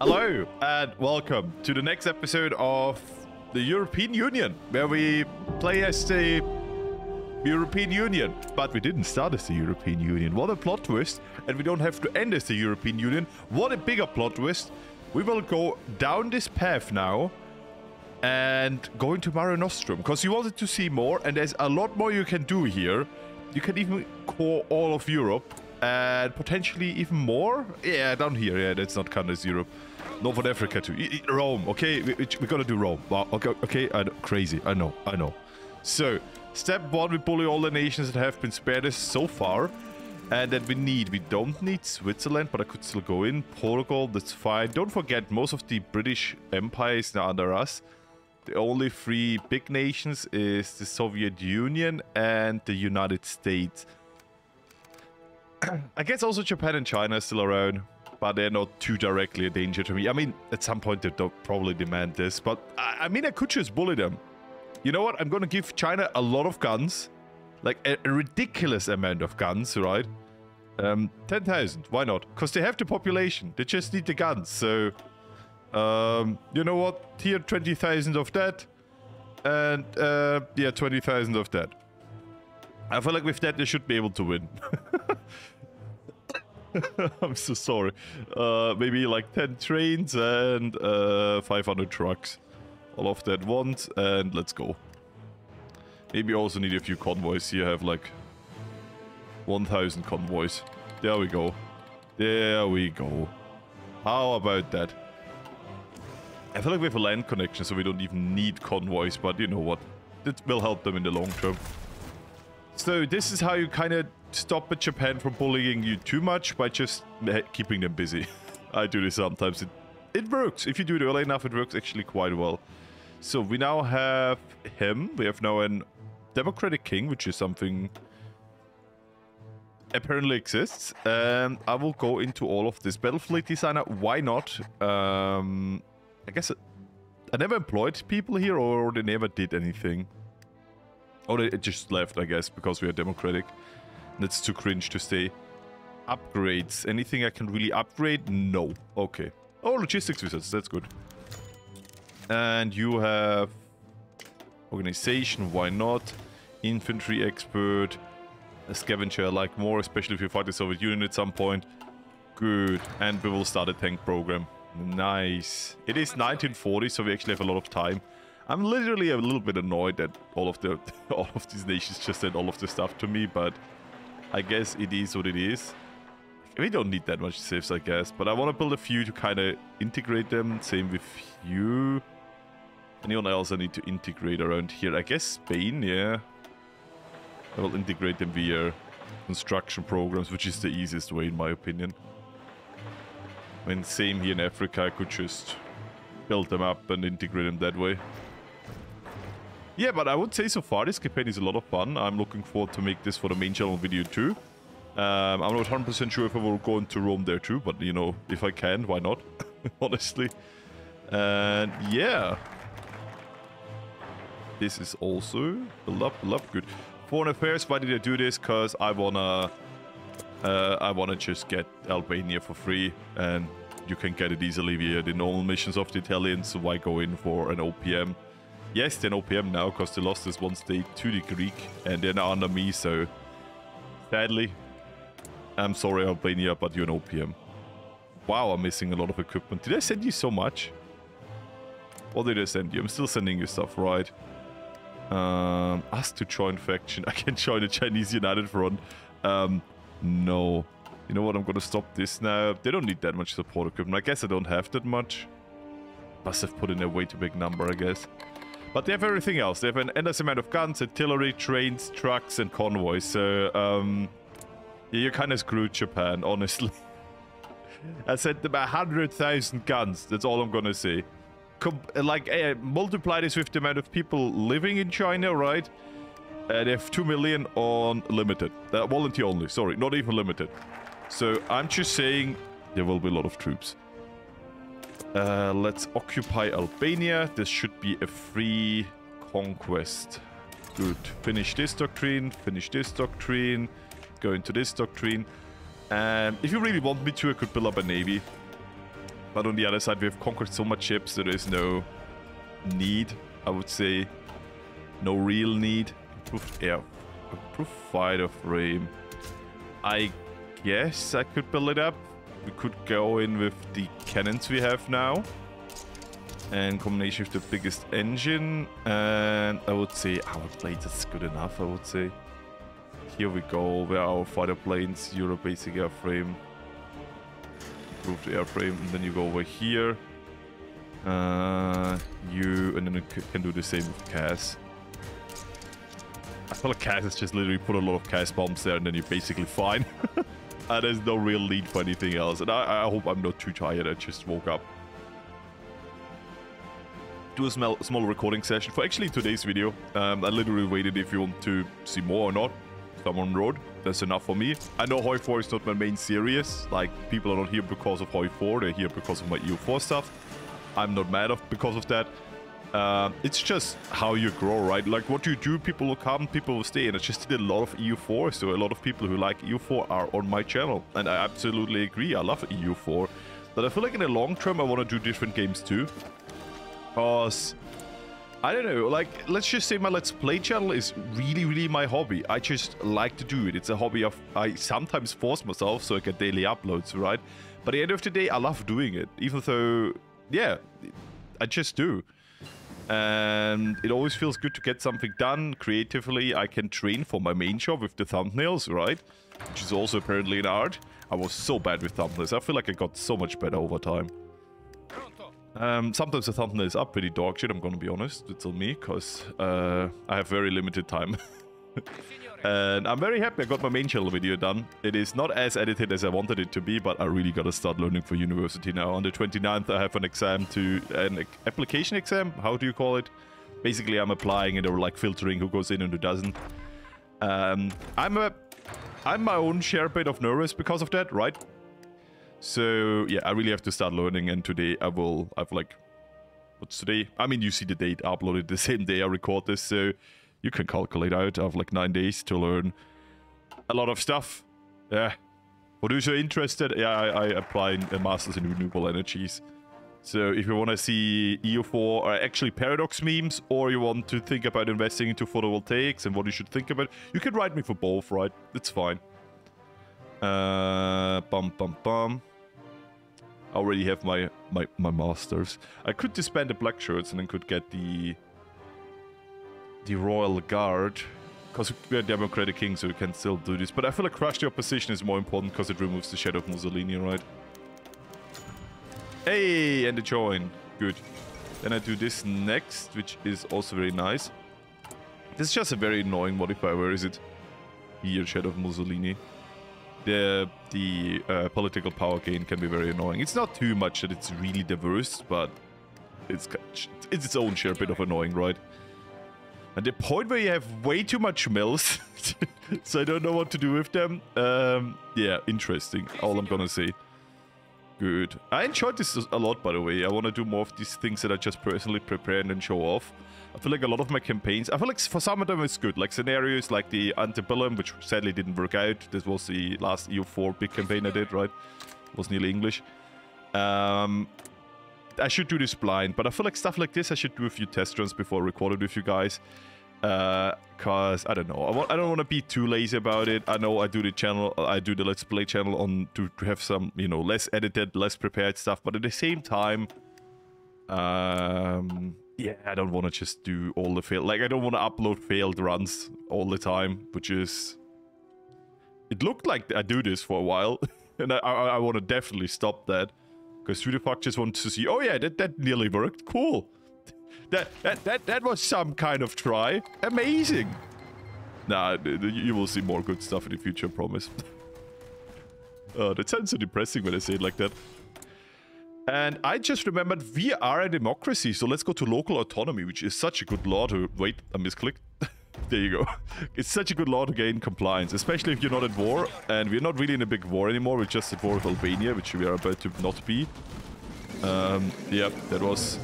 Hello and welcome to the next episode of the European Union, where we play as the European Union. But we didn't start as the European Union. What a plot twist. And we don't have to end as the European Union. What a bigger plot twist. We will go down this path now and go into Mare Nostrum, because you wanted to see more, and there's a lot more you can do here. You can even core all of Europe and potentially even more. Yeah, down here. Yeah, that's not counted as Europe. Northern Africa too. Rome. Okay, we're gonna do Rome. Wow. Okay. I know, crazy. I know. So, step one, we bully all the nations that have been spared us so far. And then we don't need Switzerland, but I could still go in. Portugal, that's fine. Don't forget, most of the British Empire is now under us. The only three big nations is the Soviet Union and the United States. I guess also Japan and China are still around, but they're not too directly a danger to me. I mean, at some point they'll probably demand this, but I mean, I could just bully them. You know what? I'm gonna give China a lot of guns. Like a ridiculous amount of guns, right? 10,000, why not? Because they have the population, they just need the guns, so... you know what? Here, 20,000 of that. And, yeah, 20,000 of that. I feel like with that, they should be able to win. I'm so sorry. Maybe like 10 trains and 500 trucks. All of that once, and let's go. Maybe also need a few convoys. Here I have like 1,000 convoys. There we go. There we go. How about that? I feel like we have a land connection, so we don't even need convoys, but you know what? It will help them in the long term. So this is how you kind of stop Japan from bullying you too much, by just keeping them busy. I do this sometimes. It works. If you do it early enough, it works actually quite well. So we now have him. We have now an democratic king, which is something apparently exists. And I will go into all of this. Battle fleet designer, why not? I guess I never employed people here, or they never did anything. Or they just left, I guess, because we are democratic. That's too cringe to stay. Upgrades. Anything I can really upgrade? No. Okay. Oh, logistics visits. That's good. And you have organization. Why not? Infantry expert. A scavenger I like more, especially if you fight the Soviet Union at some point. Good. And we will start a tank program. Nice. It is 1940, so we actually have a lot of time. I'm literally a little bit annoyed that all of these nations just sent all of the stuff to me, but I guess it is what it is. We don't need that much civs, I guess, but I want to build a few to kind of integrate them. Same with you. Anyone else I need to integrate around here? I guess Spain, yeah. I will integrate them via construction programs, which is the easiest way in my opinion. I mean, same here in Africa, I could just build them up and integrate them that way. Yeah, but I would say so far this campaign is a lot of fun. I'm looking forward to make this for the main channel video too. I'm not 100% sure if I will go into Rome there too, but you know, if I can, why not? Honestly. And yeah. This is also build up, good. Foreign affairs, why did I do this? Because I wanna just get Albania for free, and you can get it easily via the normal missions of the Italians, so why go in for an OPM? Yes, they're an OPM now, because they lost this one state to the Greek, and they're now under me, so sadly, I'm sorry Albania, but you're an OPM. Wow, I'm missing a lot of equipment. Did I send you so much? What did I send you? I'm still sending you stuff, right? Ask to join faction. I can join the Chinese United Front. No. You know what? I'm gonna stop this now. They don't need that much support equipment. I guess I don't have that much. Must have put in a way too big number, I guess. But they have everything else. They have an endless amount of guns, artillery, trains, trucks, and convoys. So, yeah, you're kind of screwed, Japan, honestly. I sent them 100,000 guns. That's all I'm gonna say. Multiply this with the amount of people living in China, right? They have 2 million on limited. Volunteer only, sorry, not even limited. So I'm just saying there will be a lot of troops. Let's occupy Albania. This should be a free conquest. Good. Finish this doctrine, go into this doctrine. And if you really want me to, I could build up a navy. But on the other side, we have conquered so much ships, so there is no need, I would say. No real need. Improved fighter frame. I guess I could build it up. We could go in with the cannons we have now. And combination with the biggest engine. And I would say our blades is good enough, I would say. Here we go, where are our fighter planes, Euro basic airframe. Improved airframe, and then you go over here. And then you can do the same with CAS. I feel like CAS is just literally put a lot of CAS bombs there and then you're basically fine. And there's no real need for anything else. And I hope I'm not too tired, I just woke up. Do a small recording session for actually today's video. I literally waited if you want to see more or not. Someone wrote, that's enough for me. I know Hoi 4 is not my main series. Like, people are not here because of Hoi 4, they're here because of my EU4 stuff. I'm not mad because of that. It's just how you grow, right? Like, what you do, people will come, people will stay. And I just did a lot of EU4, so a lot of people who like EU4 are on my channel. And I absolutely agree, I love EU4. But I feel like in the long term, I want to do different games too. Because, I don't know, like, let's just say my Let's Play channel is really my hobby. I just like to do it. It's a hobby I sometimes force myself so I get daily uploads, right? But at the end of the day, I love doing it. Even though, yeah, I just do. And it always feels good to get something done creatively. I can train for my main job with the thumbnails, right? Which is also apparently an art. I was so bad with thumbnails. I feel like I got so much better over time. Sometimes the thumbnails are pretty dog shit, I'm gonna be honest. It's on me, because I have very limited time. And I'm very happy I got my main channel video done. It is not as edited as I wanted it to be, but I really gotta start learning for university now. On the 29th, I have an exam an application exam? How do you call it? Basically, I'm applying and they're like filtering who goes in and who doesn't. I'm my own share bit of nervous because of that, right? So, yeah, I really have to start learning, and today I've like... What's today? I mean, you see the date. I uploaded the same day I record this, so you can calculate out. I have like 9 days to learn a lot of stuff. Yeah. For those who are interested, yeah, I apply a Masters in Renewable Energies. So if you want to see EU4 or actually Paradox memes, or you want to think about investing into photovoltaics and what you should think about, you can write me for both, right? It's fine. I already have my masters. I could disband the black shirts and then could get the Royal Guard, because we're Democratic King, so we can still do this. But I feel like crush the opposition is more important because it removes the shadow of Mussolini, right? Hey, and the join. Good. Then I do this next, which is also very nice. This is just a very annoying modifier. Where is it? Here, shadow of Mussolini. The political power gain can be very annoying. It's not too much that it's really diverse, but it's its own share bit of annoying, right? And the point where you have way too much mills, so I don't know what to do with them. Yeah, interesting. All I'm gonna say. Good. I enjoyed this a lot, by the way. I want to do more of these things that I just personally prepare and then show off. I feel like a lot of my campaigns, I feel like for some of them it's good. Like scenarios like the Antebellum, which sadly didn't work out. This was the last EU4 big campaign I did, right? It was nearly English. I should do this blind, but I feel like stuff like this I should do a few test runs before I record it with you guys. Cause I don't know, I don't want to be too lazy about it. I know I do the Let's Play channel on to have some, you know, less edited, less prepared stuff, but at the same time, yeah, I don't want to just do all the failed, like I don't want to upload failed runs all the time, which is, it looked like I do this for a while, and I want to definitely stop that, because who the fuck just wants to see, oh yeah, that nearly worked, cool. That was some kind of try. Amazing. Nah, you will see more good stuff in the future, I promise. That sounds so depressing when I say it like that. And I just remembered we are a democracy, so let's go to local autonomy, which is such a good law to... Wait, I misclicked. There you go. It's such a good law to gain compliance, especially if you're not at war. And we're not really in a big war anymore, we're just at war with Albania, which we are about to not be. Yeah, that was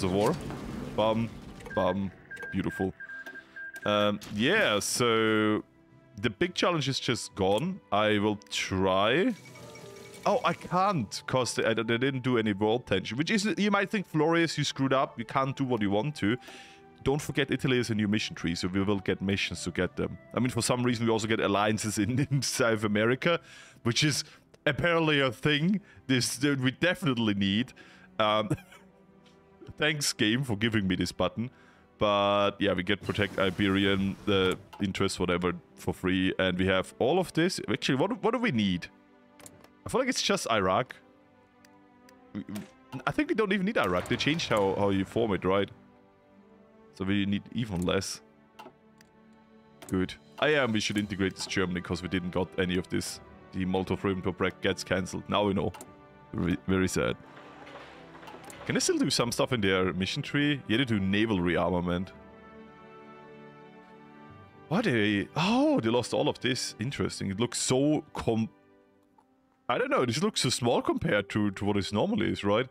a war. Bum, beautiful. Yeah, so the big challenge is just gone. I will try Oh, I can't, because they didn't do any world tension. Which is, you might think, Florius, you screwed up. You can't do what you want to. Don't forget, Italy is a new mission tree, so we will get missions to get them. I mean, for some reason, we also get alliances in South America, which is apparently a thing that we definitely need. Thanks, game, for giving me this button. But yeah, we get Protect Iberian, the interest, whatever, for free. And we have all of this. Actually, what do we need? I feel like it's just Iraq. I think we don't even need Iraq. They changed how you form it, right? So we need even less. Good. We should integrate this Germany because we didn't got any of this. The Molotov-Ribbentrop gets cancelled. Now we know. Very, very sad. Can they still do some stuff in their mission tree? Yeah, they do naval rearmament. What oh, they lost all of this. Interesting. It looks so I don't know, this looks so small compared to what it normally is, right?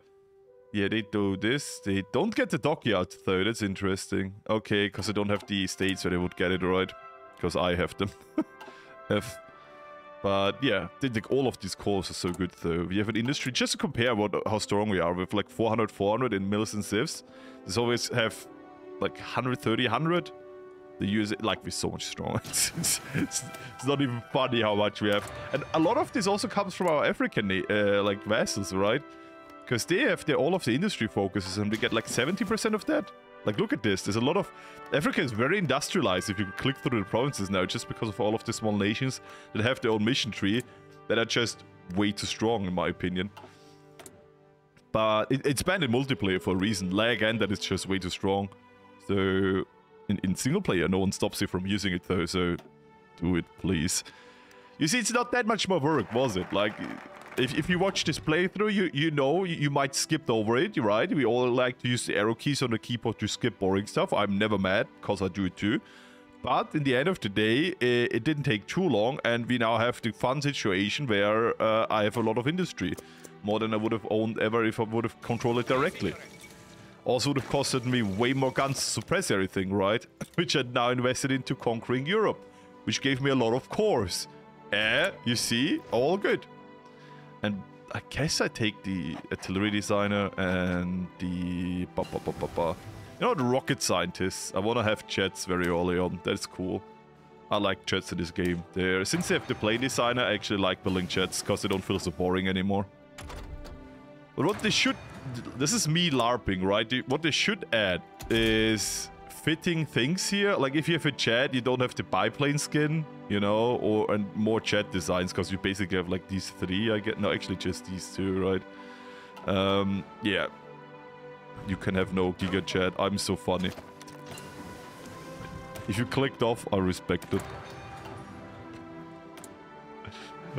Yeah, they do this. They don't get the dockyard though. That's interesting. Okay, because they don't have the states where they would get it, right? Because I have them. But yeah, all of these cores are so good though. We have an industry, just to compare how strong we are, with like 400 in mills and civs. They always have like 130, 100. The US, like, we're so much stronger. It's not even funny how much we have. And a lot of this also comes from our African like vassals, right? Because they have all of the industry focuses and we get like 70% of that. Like, look at this. There's a lot of... Africa is very industrialized if you click through the provinces now, just because of all of the small nations that have their own mission tree that are just way too strong, in my opinion. But it's banned in multiplayer for a reason. Lag and that is just way too strong. So, in single player, no one stops you from using it though, so do it, please. You see, it's not that much more work, was it? Like... If you watch this playthrough, you know you might skip over it, right? We all like to use the arrow keys on the keyboard to skip boring stuff. I'm never mad, because I do it too. But in the end of the day, it didn't take too long, and we now have the fun situation where I have a lot of industry. More than I would have owned ever if I would have controlled it directly. Also would have costed me way more guns to suppress everything, right? Which I now invested into conquering Europe. Which gave me a lot of cores. You see? All good. And I guess I take the artillery designer and the... You know, the rocket scientists. I want to have jets very early on. That's cool. I like jets in this game. Since they have the plane designer, I actually like building jets because they don't feel so boring anymore. But what they should... This is me LARPing, right? What they should add is fitting things here. Like, if you have a jet, you don't have the biplane skin, you know, and more jet designs, because you basically have like these three, I get. No, actually just these two, right? Yeah. You can have no Giga Jet. I'm so funny. If you clicked off, I respect it.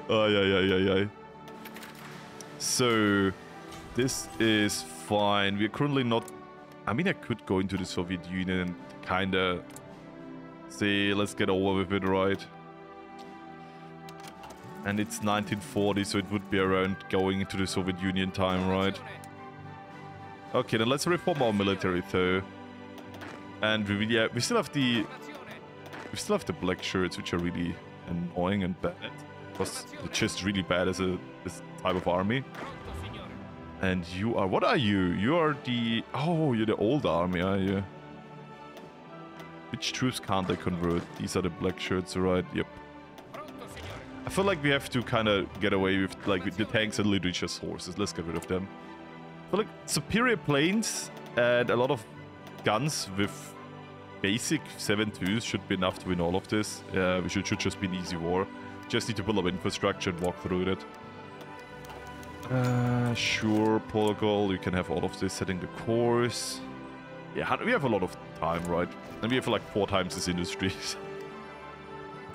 Yeah. So, this is fine. We're currently not... I mean, I could go into the Soviet Union and kinda say, let's get over with it, right? And it's 1940, so it would be around going into the Soviet Union time, right? Okay, then let's reform our military, though. And we still have the black shirts, which are really annoying and bad. Because they're just really bad as this type of army. And you are... What are you? You are the... Oh, you're the old army, are you? Which troops can't I convert? These are the black shirts, right? Yep. I feel like we have to kind of get away with... Like, the tanks are literally just horses. Let's get rid of them. I feel like superior planes and a lot of guns with basic 7.2s should be enough to win all of this. Yeah, we should just be an easy war. Just need to build up infrastructure and walk through it. Sure, Portugal, you can have all of this, setting the course. Yeah, we have a lot of time, right? And we have like 4 times this industry.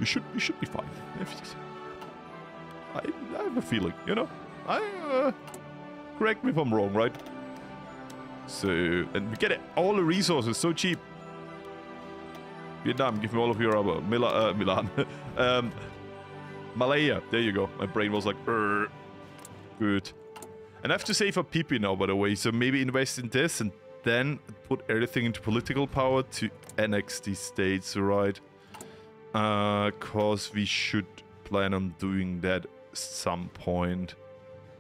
we should be fine. I have a feeling, you know? Correct me if I'm wrong, right? So, and we get all the resources so cheap. Vietnam, give me all of your rubber. Milan. Malaya, there you go. My brain was like, good. And I have to save for PP now, by the way, so maybe invest in this and then put everything into political power to annex these states, right? Cause we should plan on doing that at some point.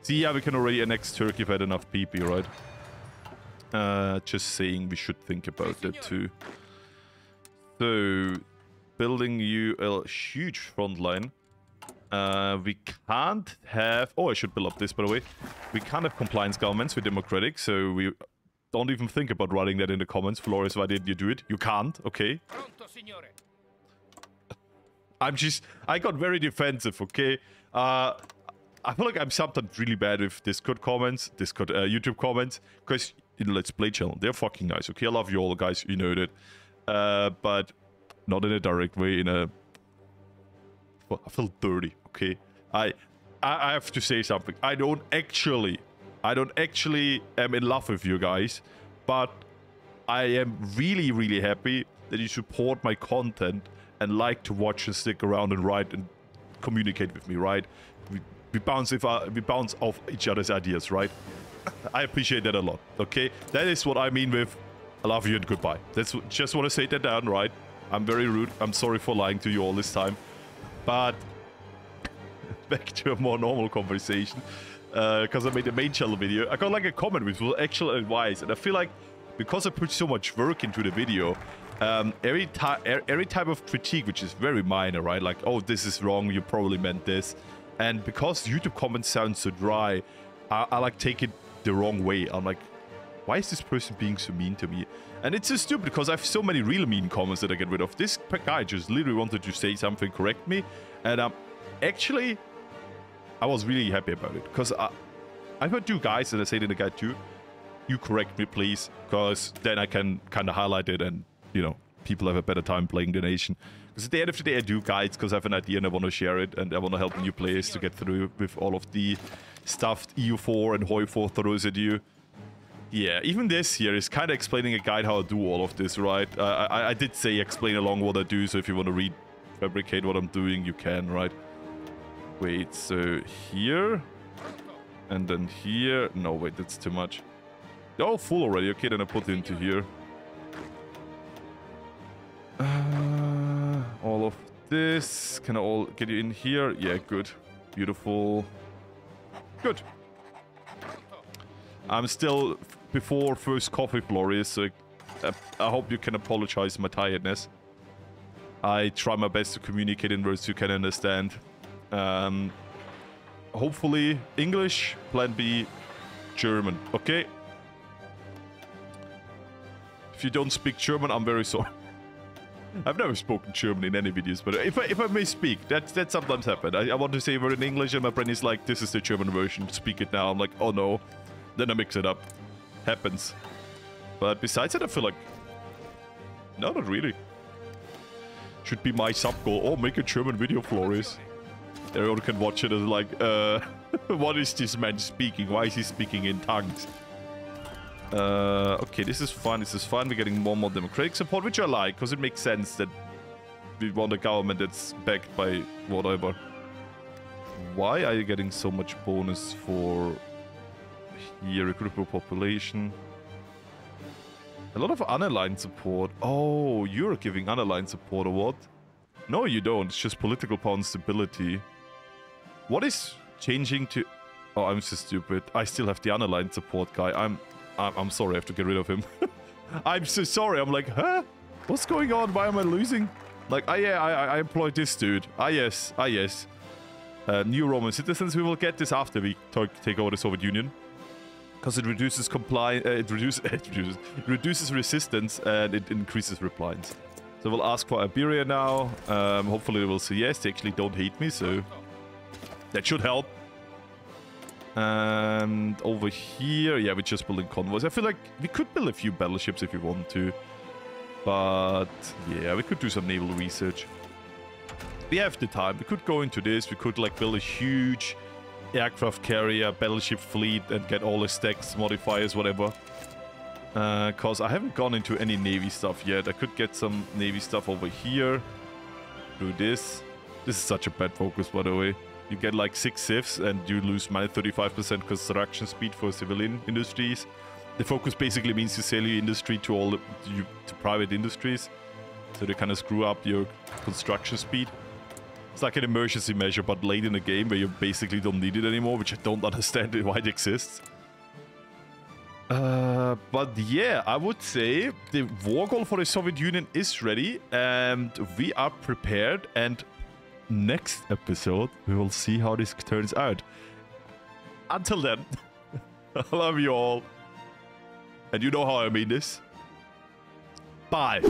See, yeah, we can already annex Turkey if we had enough PP, right? Just saying we should think about that too. So, building you a huge front line. We can't have... Oh, I should build up this, by the way. We can't have compliance governments with democratic, so we don't even think about writing that in the comments. Flores, why did you do it? You can't, okay? I got very defensive, okay? I feel like I'm sometimes really bad with Discord comments, YouTube comments, because in Let's Play channel, they're fucking nice, okay? I love you all, guys, you know that. But not in a direct way, in a... Well, I feel dirty, okay? I have to say something. I don't actually am in love with you guys, but I am really, really happy that you support my content and like to watch and stick around and write and communicate with me, right? We bounce off each other's ideas, right? I appreciate that a lot, okay? That is what I mean with I love you and goodbye. Just want to say that down, right? I'm very rude. I'm sorry for lying to you all this time. But back to a more normal conversation. Because I made a main channel video. I got like a comment with actual advice. And I feel like because I put so much work into the video, every type of critique, which is very minor, right? Like, oh, this is wrong. You probably meant this. And because YouTube comments sound so dry, I like take it the wrong way. I'm like, why is this person being so mean to me? And it's so stupid because I have so many real mean comments that I get rid of. This guy just literally wanted to say something, correct me. And actually, I was really happy about it. Because I've heard you guys, and I said in the guide too, you correct me, please. Because then I can kind of highlight it and, you know, people have a better time playing the nation. Because at the end of the day, I do guides because I have an idea and I want to share it. And I want to help new players to get through with all of the stuff EU4 and HOI4 throws at you. Yeah, even this here is kind of explaining a guide how I do all of this, right? I did say explain along what I do, so if you want to read, fabricate what I'm doing, you can, right? Wait, so here, and then here. No, wait, that's too much. They're all full already. Okay, then I put it into here. All of this. Can I all get you in here? Yeah, good. Beautiful. Good. I'm still before first coffee, Flores, so I hope you can apologize my tiredness. I try my best to communicate in words you can understand. Hopefully English, plan B, German, okay? If you don't speak German, I'm very sorry. I've never spoken German in any videos, but if I may speak, that sometimes happens. I want to say a word in English and my brain is like, this is the German version, speak it now. I'm like, oh no. Then I mix it up. Happens. But besides that, I feel like... No, not really. Should be my sub goal. Oh, make a German video, Flores. Everyone can watch it as like, what is this man speaking? Why is he speaking in tongues? Okay, this is fine. This is fine. We're getting more and more democratic support, which I like, because it makes sense that we want a government that's backed by whatever. Why are you getting so much bonus for... Here, recruitable population. A lot of unaligned support. Oh, you're giving unaligned support or what? No, you don't. It's just political power and stability. What is changing to... Oh, I'm so stupid. I still have the unaligned support guy. I'm sorry, I have to get rid of him. I'm so sorry. I'm like, huh? What's going on? Why am I losing? Like, yeah, I employed this dude. Yes. New Roman citizens. We will get this after we take over the Soviet Union. Because it reduces compliance, it reduces resistance and it increases repliance. So we'll ask for Iberia now. Hopefully they will say yes. They actually don't hate me, so that should help. And over here, yeah, we're just building convoys. I feel like we could build a few battleships if we want to, but yeah, we could do some naval research. We have the time. We could go into this. We could like build a huge aircraft carrier, battleship fleet, and get all the stacks, modifiers, whatever. Cause I haven't gone into any navy stuff yet. I could get some navy stuff over here. Do this. This is such a bad focus, by the way. You get like 6 civs and you lose minus 35% construction speed for civilian industries. The focus basically means you sell your industry to all to private industries. So they kind of screw up your construction speed. It's like an emergency measure, but late in the game where you basically don't need it anymore, which I don't understand why it exists. But yeah, I would say the war goal for the Soviet Union is ready, and we are prepared, and next episode, we will see how this turns out. Until then, I love you all. And you know how I mean this. Bye.